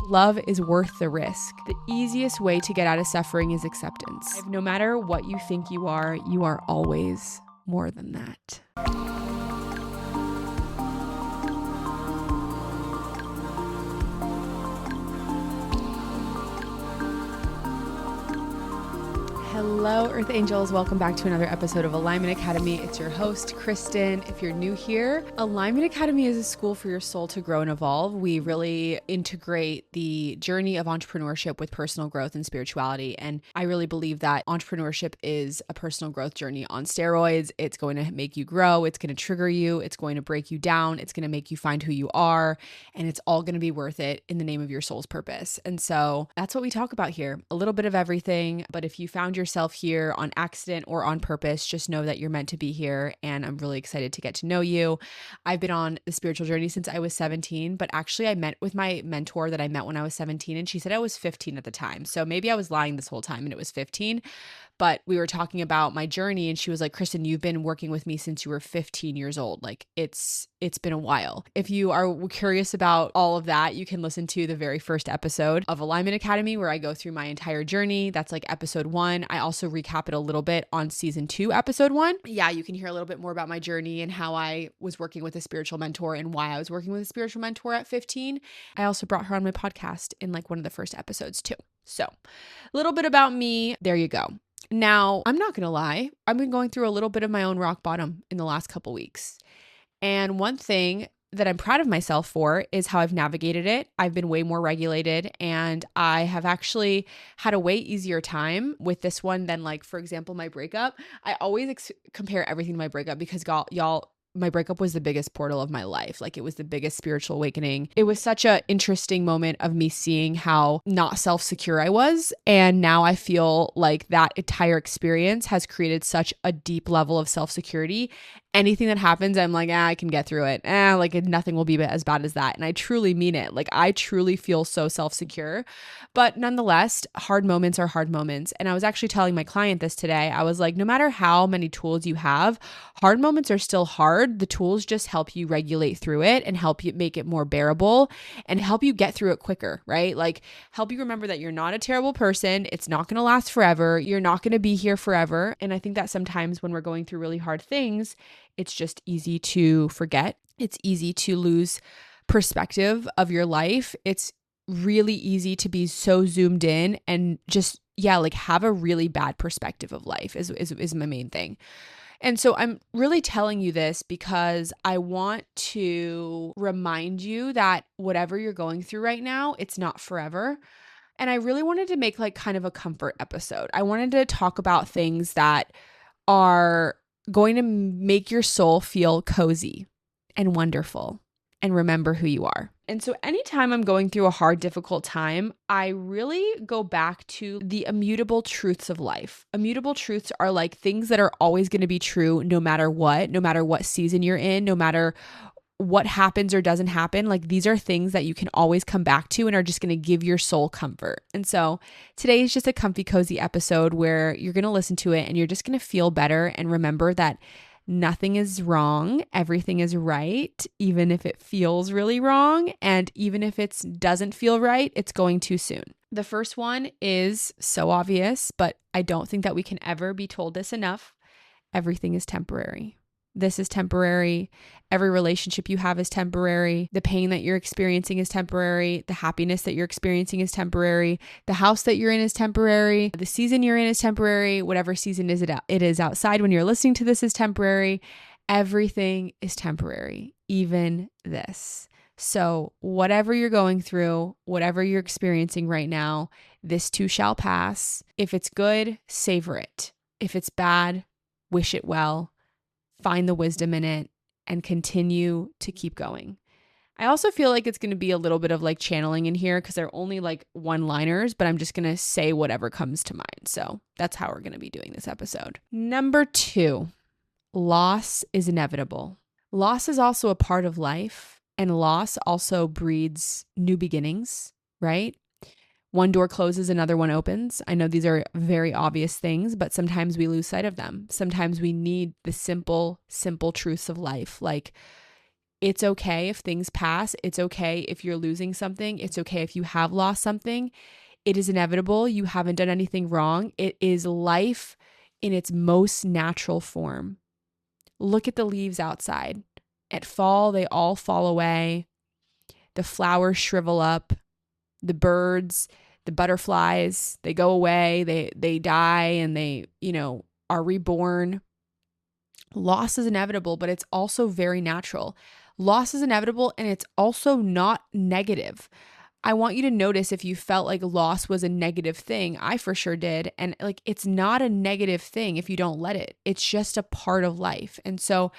love is worth the risk. The easiest way to get out of suffering is acceptance. No matter what you think you are always more than that. Hello, Earth Angels. Welcome back to another episode of Alignment Academy. It's your host, Kristen. If you're new here, Alignment Academy is a school for your soul to grow and evolve. We really integrate the journey of entrepreneurship with personal growth and spirituality. And I really believe that entrepreneurship is a personal growth journey on steroids. It's going to make you grow. It's going to trigger you. It's going to break you down. It's going to make you find who you are. And it's all going to be worth it in the name of your soul's purpose. And so that's what we talk about here. A little bit of everything. But if you found yourself here on accident or on purpose, just know that you're meant to be here. And I'm really excited to get to know you. I've been on the spiritual journey since I was 17, but actually I met with my mentor that I met when I was 17, and she said I was 15 at the time. So maybe I was lying this whole time and it was 15. But we were talking about my journey and she was like, Kristen, you've been working with me since you were 15 years old. Like it's been a while. If you are curious about all of that, you can listen to the very first episode of Alignment Academy where I go through my entire journey. That's like episode 1. I also recap it a little bit on season 2, episode 1. Yeah, you can hear a little bit more about my journey and how I was working with a spiritual mentor and why I was working with a spiritual mentor at 15. I also brought her on my podcast in like one of the first episodes too. So a little bit about me. There you go. Now, I'm not going to lie. I've been going through a little bit of my own rock bottom in the last couple weeks. And one thing that I'm proud of myself for is how I've navigated it. I've been way more regulated, and I have actually had a way easier time with this one than, like, for example, my breakup. I always compare everything to my breakup because y'all, my breakup was the biggest portal of my life. Like, it was the biggest spiritual awakening. It was such an interesting moment of me seeing how not self-secure I was. And now I feel like that entire experience has created such a deep level of self-security. Anything that happens, I'm like, I can get through it. Like nothing will be as bad as that. And I truly mean it. Like I truly feel so self-secure. But nonetheless, hard moments are hard moments. And I was actually telling my client this today. I was like, no matter how many tools you have, hard moments are still hard. The tools just help you regulate through it and help you make it more bearable and help you get through it quicker, right? Like help you remember that you're not a terrible person. It's not going to last forever. You're not going to be here forever. And I think that sometimes when we're going through really hard things, it's just easy to forget. It's easy to lose perspective of your life. It's really easy to be so zoomed in and just, like have a really bad perspective of life is my main thing. And so I'm really telling you this because I want to remind you that whatever you're going through right now, it's not forever. And I really wanted to make like kind of a comfort episode. I wanted to talk about things that are going to make your soul feel cozy and wonderful and remember who you are. And so anytime I'm going through a hard, difficult time, I really go back to the immutable truths of life. Immutable truths are like things that are always going to be true no matter what season you're in, no matter what happens or doesn't happen. Like these are things that you can always come back to and are just going to give your soul comfort. And so today is just a comfy, cozy episode where you're going to listen to it and you're just going to feel better and remember that nothing is wrong. Everything is right, even if it feels really wrong. And even if it doesn't feel right, it's going too soon. The first one is so obvious, but I don't think that we can ever be told this enough. Everything is temporary. This is temporary. Every relationship you have is temporary. The pain that you're experiencing is temporary. The happiness that you're experiencing is temporary. The house that you're in is temporary. The season you're in is temporary. Whatever season it is outside when you're listening to this is temporary. Everything is temporary, even this. So whatever you're going through, whatever you're experiencing right now, this too shall pass. If it's good, savor it. If it's bad, wish it well. Find the wisdom in it and continue to keep going. I also feel like it's going to be a little bit of like channeling in here because they're only like one-liners, but I'm just going to say whatever comes to mind. So that's how we're going to be doing this episode. Number 2, loss is inevitable. Loss is also a part of life, and loss also breeds new beginnings, right? One door closes, another one opens. I know these are very obvious things, but sometimes we lose sight of them. Sometimes we need the simple truths of life. Like It's okay if things pass. It's okay if you're losing something. It's okay if you have lost something. It is inevitable. You haven't done anything wrong. It is life in its most natural form. Look at the leaves outside. At fall, they all fall away. The flowers shrivel up. The birds, the butterflies, they go away. They die and they, are reborn. Loss is inevitable, but it's also very natural. Loss is inevitable and it's also not negative. I want you to notice if you felt like loss was a negative thing. I for sure did. And like, it's not a negative thing if you don't let it. It's just a part of life. And so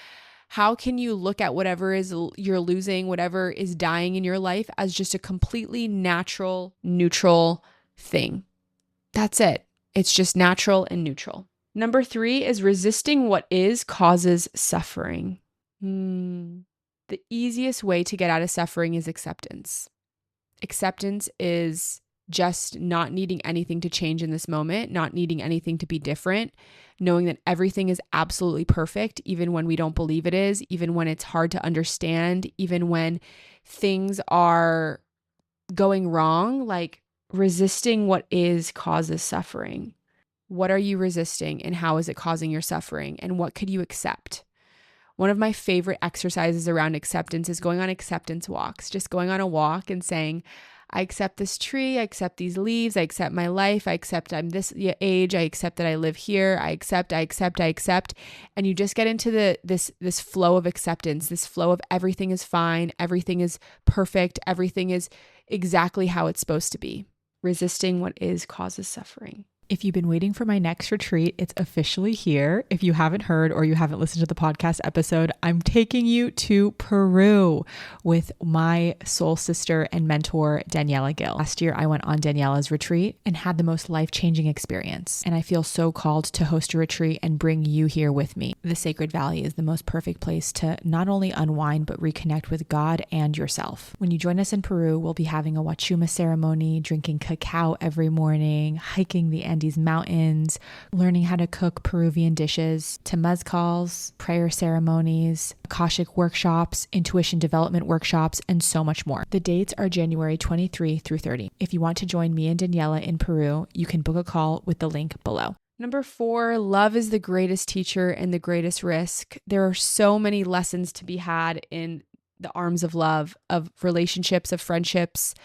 how can you look at whatever is you're losing, whatever is dying in your life as just a completely natural, neutral thing? That's it. It's just natural and neutral. Number 3 is resisting what is causes suffering. The easiest way to get out of suffering is acceptance. Acceptance is just not needing anything to change in this moment, not needing anything to be different, knowing that everything is absolutely perfect, even when we don't believe it is, even when it's hard to understand, even when things are going wrong. Like, resisting what is causes suffering. What are you resisting and how is it causing your suffering? And what could you accept? One of my favorite exercises around acceptance is going on acceptance walks, just going on a walk and saying, I accept this tree, I accept these leaves, I accept my life, I accept I'm this age, I accept that I live here, I accept. And you just get into this flow of acceptance, this flow of everything is fine, everything is perfect, everything is exactly how it's supposed to be. Resisting what is causes suffering. If you've been waiting for my next retreat, it's officially here. If you haven't heard or you haven't listened to the podcast episode, I'm taking you to Peru with my soul sister and mentor, Daniela Gill. Last year, I went on Daniela's retreat and had the most life-changing experience. And I feel so called to host a retreat and bring you here with me. The Sacred Valley is the most perfect place to not only unwind, but reconnect with God and yourself. When you join us in Peru, we'll be having a Wachuma ceremony, drinking cacao every morning, hiking the Andes Mountains, learning how to cook Peruvian dishes, to mezcals, prayer ceremonies, Akashic workshops, intuition development workshops, and so much more. The dates are January 23 through 30. If you want to join me and Daniela in Peru, you can book a call with the link below. Number 4, love is the greatest teacher and the greatest risk. There are so many lessons to be had in the arms of love, of relationships, of friendships.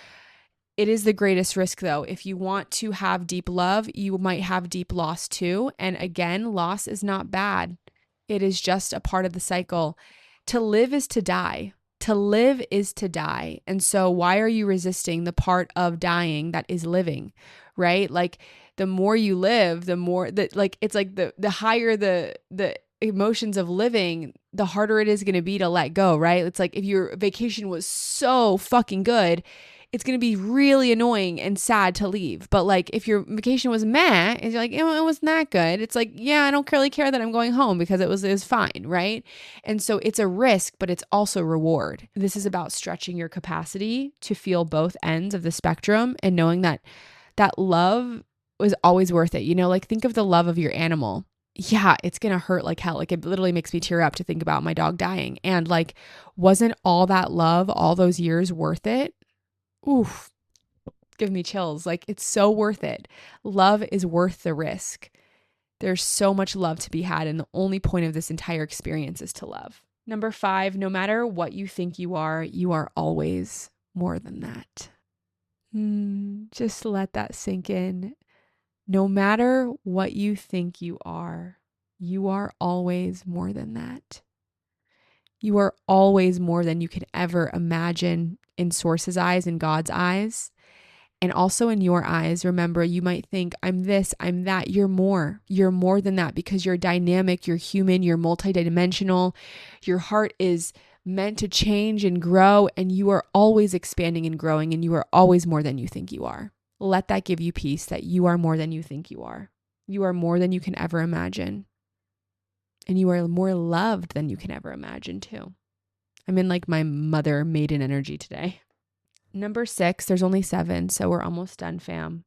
It is the greatest risk, though. If you want to have deep love, you might have deep loss too. And again, loss is not bad. It is just a part of the cycle. To live is to die. To live is to die. And so why are you resisting the part of dying that is living, right? Like, the more you live, the more that, like, it's like the higher the emotions of living, the harder it is going to be to let go, right? It's like if your vacation was so fucking good, it's going to be really annoying and sad to leave. But like if your vacation was meh, and you're like, it wasn't that good. It's like, yeah, I don't really care that I'm going home because it was fine, right? And so it's a risk, but it's also reward. This is about stretching your capacity to feel both ends of the spectrum and knowing that love was always worth it. Like think of the love of your animal. Yeah, it's going to hurt like hell. Like it literally makes me tear up to think about my dog dying. And like, wasn't all that love, all those years worth it? Oof, give me chills. Like it's so worth it. Love is worth the risk. There's so much love to be had. And the only point of this entire experience is to love. Number 5, no matter what you think you are always more than that. Just let that sink in. No matter what you think you are always more than that. You are always more than you could ever imagine in Source's eyes, in God's eyes, and also in your eyes. Remember, you might think, I'm this, I'm that. You're more. You're more than that because you're dynamic, you're human, you're multidimensional. Your heart is meant to change and grow, and you are always expanding and growing, and you are always more than you think you are. Let that give you peace that you are more than you think you are. You are more than you can ever imagine. And you are more loved than you can ever imagine too. I'm in like my mother maiden energy today. Number 6, there's only 7, so we're almost done, fam.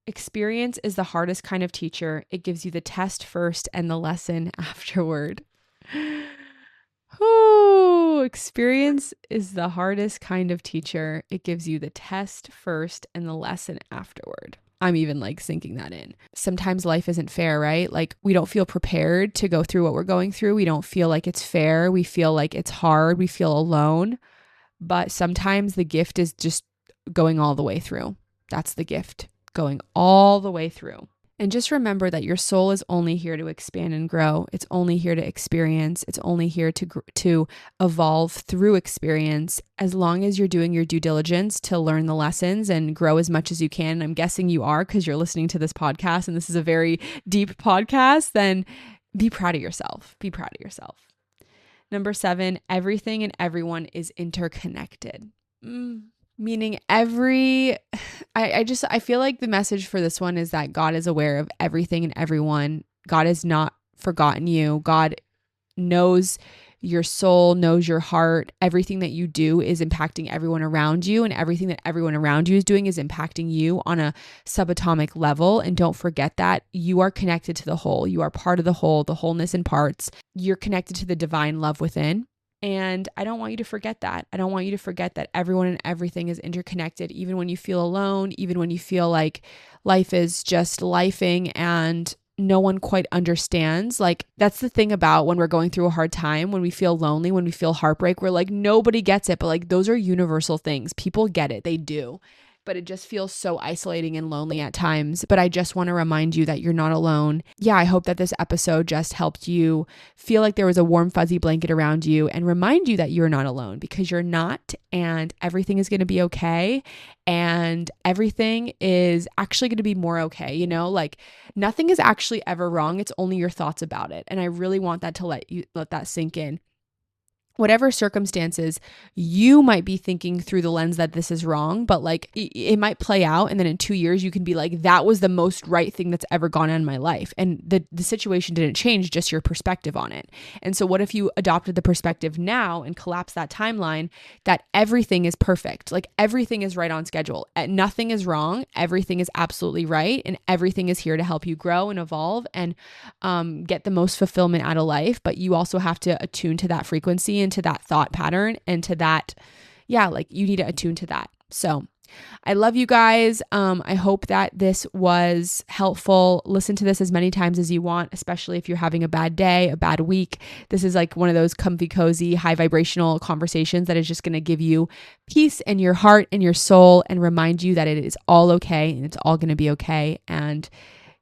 Experience is the hardest kind of teacher. It gives you the test first and the lesson afterward. Whew. experience is the hardest kind of teacher. It gives you the test first and the lesson afterward. I'm even like sinking that in. Sometimes life isn't fair, right? Like we don't feel prepared to go through what we're going through. We don't feel like it's fair. We feel like it's hard. We feel alone. But sometimes the gift is just going all the way through. That's the gift, going all the way through. And just remember that your soul is only here to expand and grow. It's only here to experience. It's only here to evolve through experience, as long as you're doing your due diligence to learn the lessons and grow as much as you can. I'm guessing you are, because you're listening to this podcast and this is a very deep podcast. Then be proud of yourself. Be proud of yourself. Number 7, everything and everyone is interconnected. Meaning I feel like the message for this one is that God is aware of everything and everyone. God has not forgotten you. God knows your soul, knows your heart. Everything that you do is impacting everyone around you, and everything that everyone around you is doing is impacting you on a subatomic level. And don't forget that you are connected to the whole. You are part of the whole, the wholeness in parts. You're connected to the divine love within. And I don't want you to forget that. I don't want you to forget that everyone and everything is interconnected, even when you feel alone, even when you feel like life is just lifing and no one quite understands. Like, that's the thing about when we're going through a hard time, when we feel lonely, when we feel heartbreak, we're like, nobody gets it. But like, those are universal things. People get it. They do. But it just feels so isolating and lonely at times. But I just want to remind you that you're not alone. Yeah, I hope that this episode just helped you feel like there was a warm, fuzzy blanket around you and remind you that you're not alone, because you're not, and everything is going to be okay. And everything is actually going to be more okay. You know, like nothing is actually ever wrong. It's only your thoughts about it. And I really want that to let that sink in. Whatever circumstances, you might be thinking through the lens that this is wrong, but like it might play out. And then in 2 years, you can be like, that was the most right thing that's ever gone on in my life. And the situation didn't change, just your perspective on it. And so what if you adopted the perspective now and collapse that timeline, that everything is perfect, like everything is right on schedule, nothing is wrong, everything is absolutely right, and everything is here to help you grow and evolve and get the most fulfillment out of life. But you also have to attune to that frequency and to that thought pattern and to that, like you need to attune to that. So I love you guys. I hope that this was helpful. Listen to this as many times as you want, especially if you're having a bad day, a bad week. This is like one of those comfy, cozy, high vibrational conversations that is just going to give you peace in your heart and your soul and remind you that it is all okay and it's all going to be okay. And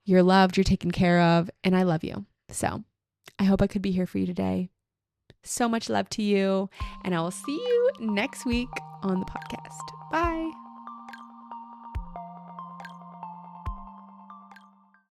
you're loved, you're taken care of, and I love you. So I hope I could be here for you today. So much love to you, and I will see you next week on the podcast. Bye.